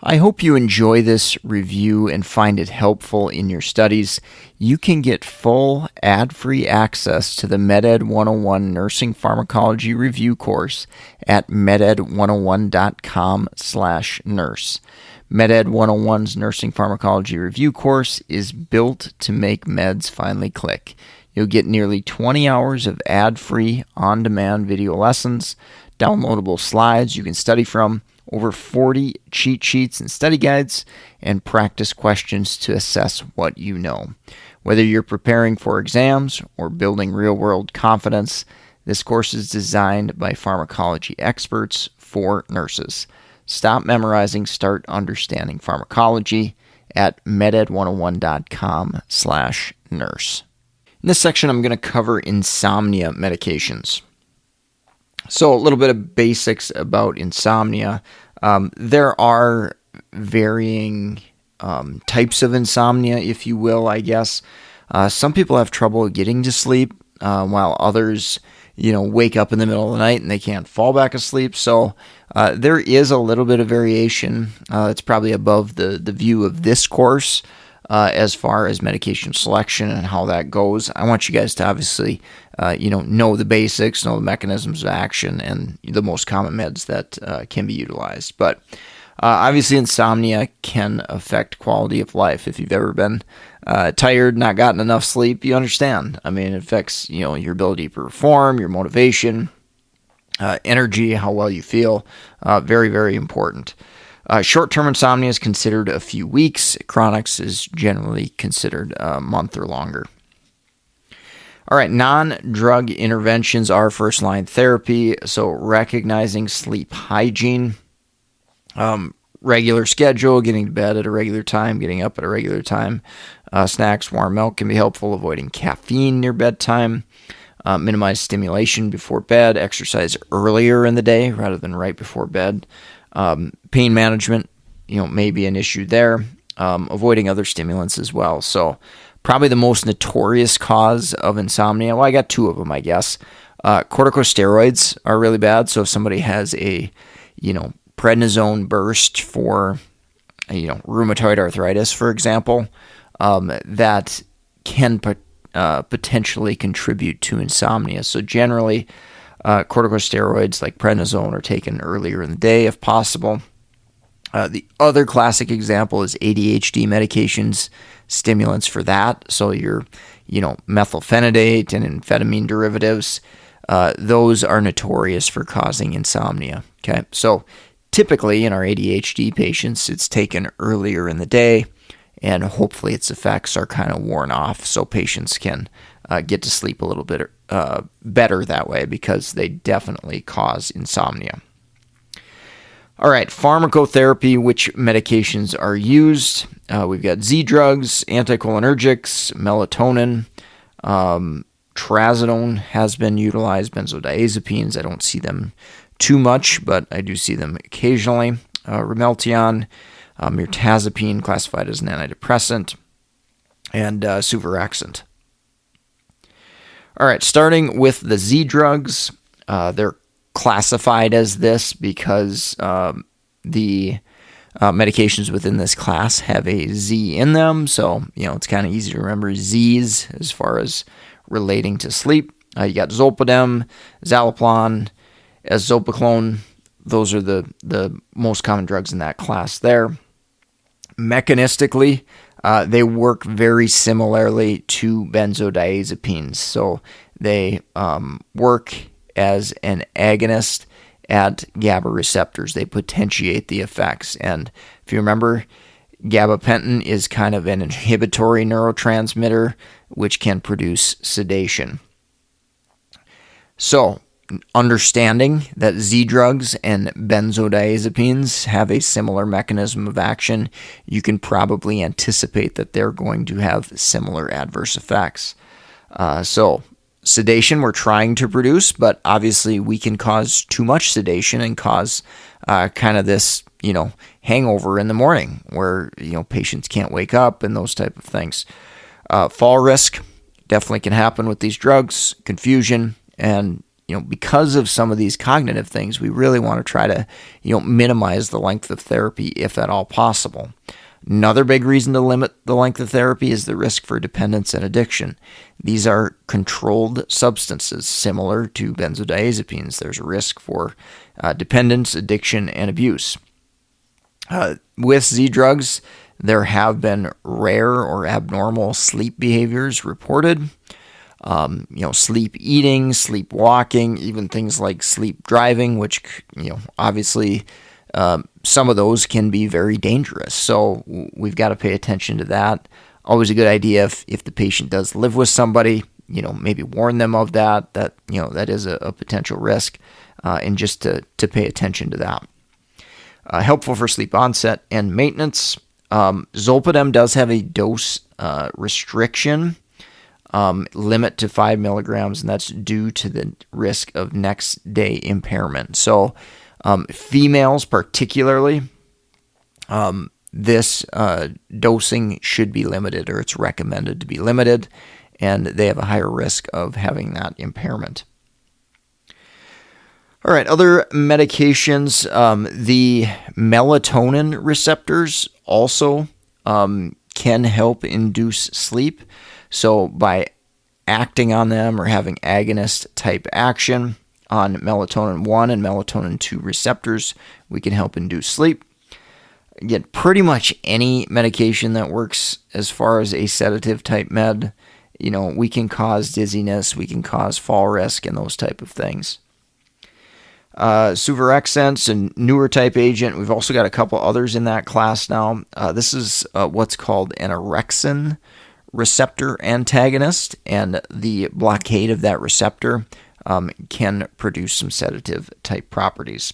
I hope you enjoy this review and find it helpful in your studies. You can get full ad-free access to the MedEd 101 Nursing Pharmacology Review course at meded101.com/nurse. MedEd 101's Nursing Pharmacology Review course is built to make meds finally click. You'll get nearly 20 hours of ad-free, on-demand video lessons, downloadable slides you can study from, over 40 cheat sheets and study guides, and practice questions to assess what you know. Whether you're preparing for exams or building real-world confidence, this course is designed by pharmacology experts for nurses. Stop memorizing, start understanding pharmacology at meded101.com/nurse. In this section, I'm going to cover insomnia medications. So a little bit of basics about insomnia. There are varying types of insomnia, if you will, I guess. Some people have trouble getting to sleep, while others, wake up in the middle of the night and they can't fall back asleep. So there is a little bit of variation. It's probably above the view of this course. As far as medication selection and how that goes. I want you guys to obviously, know the basics, know the mechanisms of action, and the most common meds that can be utilized. But obviously, insomnia can affect quality of life. If you've ever been tired, not gotten enough sleep, you understand. I mean, it affects, your ability to perform, your motivation, energy, how well you feel. Very, very important. Short-term insomnia is considered a few weeks. Chronic is generally considered a month or longer. All right, non-drug interventions are first-line therapy, so recognizing sleep hygiene, regular schedule, getting to bed at a regular time, getting up at a regular time. Snacks, warm milk can be helpful, avoiding caffeine near bedtime. Minimize stimulation before bed, exercise earlier in the day rather than right before bed. Pain management, may be an issue there. Avoiding other stimulants as well. So probably the most notorious cause of insomnia, well, I got two of them, I guess. Corticosteroids are really bad. So if somebody has a, prednisone burst for, rheumatoid arthritis, for example, that can potentially contribute to insomnia. So generally, corticosteroids like prednisone are taken earlier in the day if possible. The other classic example is ADHD medications, stimulants for that. So your, methylphenidate and amphetamine derivatives, those are notorious for causing insomnia. Okay, so typically in our ADHD patients, it's taken earlier in the day, and hopefully its effects are kind of worn off so patients can get to sleep a little bit better that way, because they definitely cause insomnia. All right, pharmacotherapy, which medications are used. We've got Z drugs, anticholinergics, melatonin, trazodone has been utilized, benzodiazepines. I don't see them too much, but I do see them occasionally. Ramelteon, mirtazapine, classified as an antidepressant, and suveraxant. All right, starting with the Z drugs, they're classified as this because the medications within this class have a Z in them, so it's kind of easy to remember Z's as far as relating to sleep. You got zolpidem, zaloplan, azopiclone. Those are the most common drugs in that class there. Mechanistically, they work very similarly to benzodiazepines. So they work as an agonist at GABA receptors. They potentiate the effects. And if you remember, gabapentin is kind of an inhibitory neurotransmitter, which can produce sedation. So understanding that Z drugs and benzodiazepines have a similar mechanism of action, you can probably anticipate that they're going to have similar adverse effects. So sedation we're trying to produce, but obviously we can cause too much sedation and cause kind of this, hangover in the morning where, patients can't wake up and those type of things. Fall risk definitely can happen with these drugs, confusion, and because of some of these cognitive things, we really want to try to, minimize the length of therapy if at all possible. Another big reason to limit the length of therapy is the risk for dependence and addiction. These are controlled substances similar to benzodiazepines. There's a risk for dependence, addiction, and abuse. With Z drugs, there have been rare or abnormal sleep behaviors reported. Sleep eating, sleep walking, even things like sleep driving, which, obviously some of those can be very dangerous. So we've got to pay attention to that. Always a good idea if the patient does live with somebody, maybe warn them of that is a potential risk, and just to pay attention to that. Helpful for sleep onset and maintenance. Zolpidem does have a dose restriction, limit to 5 milligrams, and that's due to the risk of next day impairment. So females particularly, this dosing should be limited, or it's recommended to be limited, and they have a higher risk of having that impairment. All right, other medications, the melatonin receptors also can help induce sleep. So by acting on them or having agonist type action on melatonin 1 and melatonin 2 receptors, we can help induce sleep. Again, pretty much any medication that works as far as a sedative type med, we can cause dizziness, we can cause fall risk and those type of things. Suvorexant, a newer type agent. We've also got a couple others in that class now. This is what's called an orexin receptor antagonist, and the blockade of that receptor can produce some sedative type properties.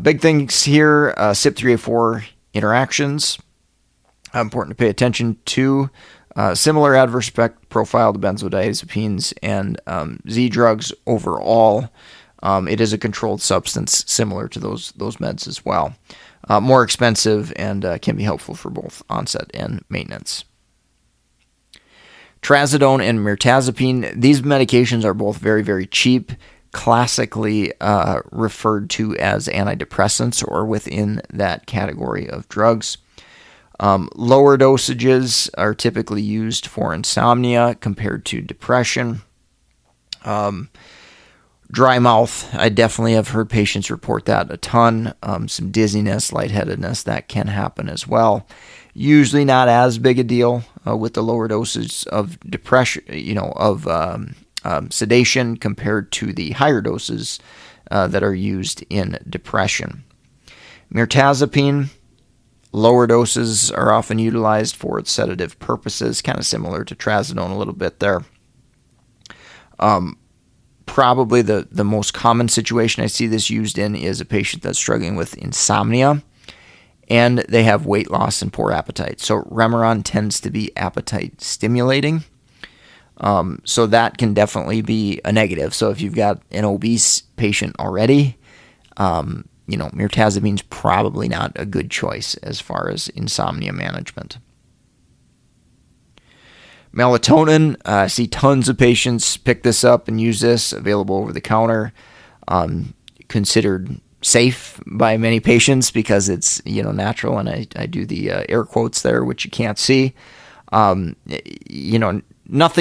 Big things here, CYP3A4 interactions, important to pay attention to. Similar adverse effect profile to benzodiazepines and Z drugs overall. It is a controlled substance similar to those meds as well. More expensive and can be helpful for both onset and maintenance. Trazodone and mirtazapine, these medications are both very, very cheap, classically referred to as antidepressants or within that category of drugs. Lower dosages are typically used for insomnia compared to depression. Dry mouth, I definitely have heard patients report that a ton. Some dizziness, lightheadedness, that can happen as well. Usually not as big a deal with the lower doses of depression, sedation compared to the higher doses that are used in depression. Mirtazapine, lower doses are often utilized for its sedative purposes, kind of similar to trazodone a little bit there. Probably the most common situation I see this used in is a patient that's struggling with insomnia and they have weight loss and poor appetite. So Remeron tends to be appetite stimulating. So that can definitely be a negative. So if you've got an obese patient already, mirtazapine is probably not a good choice as far as insomnia management. Melatonin, I see tons of patients pick this up and use this, available over the counter. Considered safe by many patients because it's natural, and I do the air quotes there, which you can't see. Nothing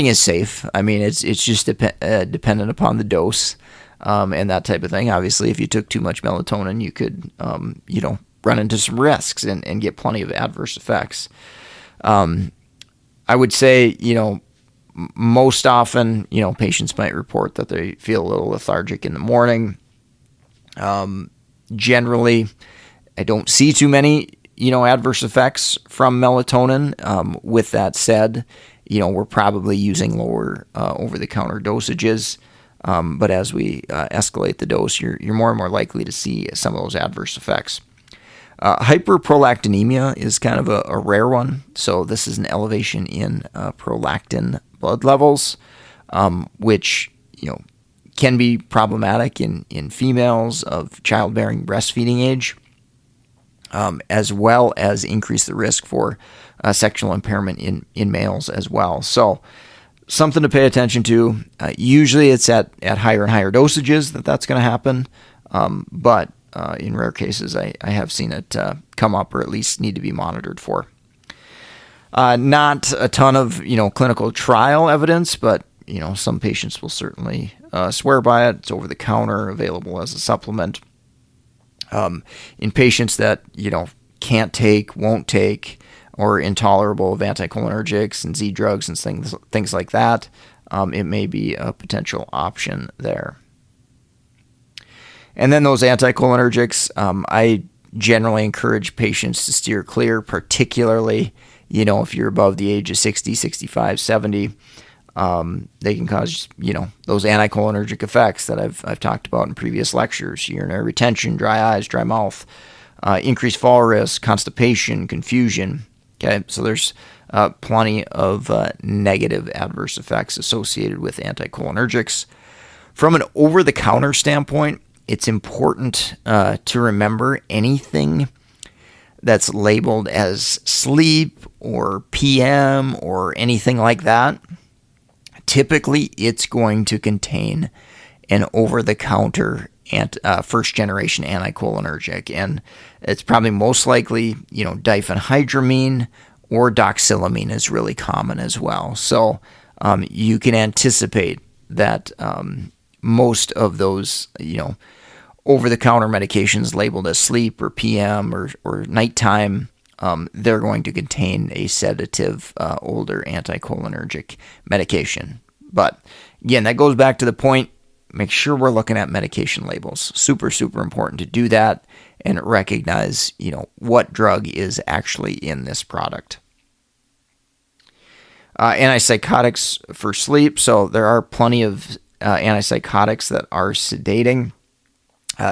is safe. I mean, it's just dependent upon the dose and that type of thing. Obviously, if you took too much melatonin, you could run into some risks and get plenty of adverse effects. I would say, most often, patients might report that they feel a little lethargic in the morning. Generally, I don't see too many, adverse effects from melatonin. With that said, we're probably using lower over-the-counter dosages. But as we escalate the dose, you're more and more likely to see some of those adverse effects. Hyperprolactinemia is kind of a rare one. So this is an elevation in prolactin blood levels, which can be problematic in females of childbearing breastfeeding age, as well as increase the risk for sexual impairment in males as well. So something to pay attention to. Usually it's at higher and higher dosages that's going to happen, but in rare cases I have seen it come up or at least need to be monitored for. Not a ton of clinical trial evidence, but some patients will certainly swear by it. It's over the counter, available as a supplement. In patients that can't take, won't take, or intolerable of anticholinergics and Z drugs and things like that, it may be a potential option there. And then those anticholinergics, I generally encourage patients to steer clear, particularly if you're above the age of 60, 65, 70. They can cause those anticholinergic effects that I've talked about in previous lectures: urinary retention, dry eyes, dry mouth, increased fall risk, constipation, confusion. Okay, so there's plenty of negative adverse effects associated with anticholinergics. From an over-the-counter standpoint, it's important to remember anything that's labeled as sleep or PM or anything like that. Typically, it's going to contain an over-the-counter first-generation anticholinergic, and it's probably most likely, diphenhydramine or doxylamine is really common as well. So you can anticipate that most of those, over-the-counter medications labeled as sleep or PM or nighttime, they're going to contain a sedative, older anticholinergic medication. But again, that goes back to the point: make sure we're looking at medication labels. Super, super important to do that and recognize, what drug is actually in this product. Antipsychotics for sleep. So there are plenty of antipsychotics that are sedating.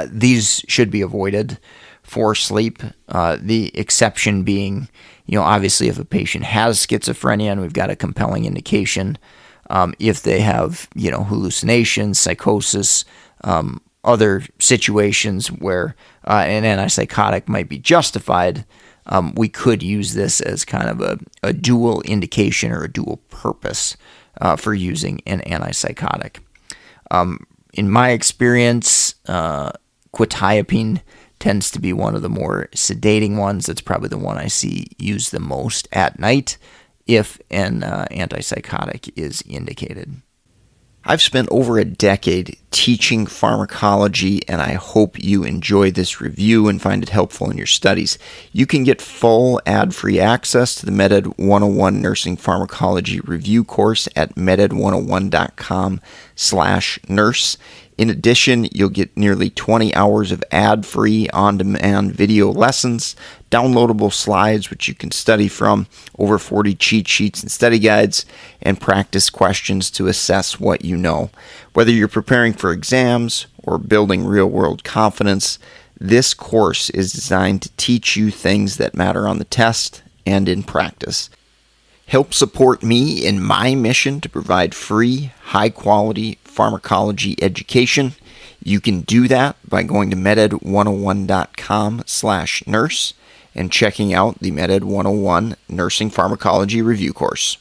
These should be avoided for sleep. The exception being, obviously if a patient has schizophrenia and we've got a compelling indication, if they have, hallucinations, psychosis, other situations where an antipsychotic might be justified, we could use this as kind of a dual indication or a dual purpose for using an antipsychotic. In my experience, quetiapine tends to be one of the more sedating ones. That's probably the one I see used the most at night if an antipsychotic is indicated. I've spent over a decade teaching pharmacology, and I hope you enjoy this review and find it helpful in your studies. You can get full ad-free access to the MedEd 101 Nursing Pharmacology Review course at meded101.com/nurse. In addition, you'll get nearly 20 hours of ad-free, on-demand video lessons, downloadable slides which you can study from, over 40 cheat sheets and study guides, and practice questions to assess what you know. Whether you're preparing for exams or building real-world confidence, this course is designed to teach you things that matter on the test and in practice. Help support me in my mission to provide free, high-quality pharmacology education. You can do that by going to meded101.com/nurse and checking out the MedEd 101 Nursing Pharmacology Review course.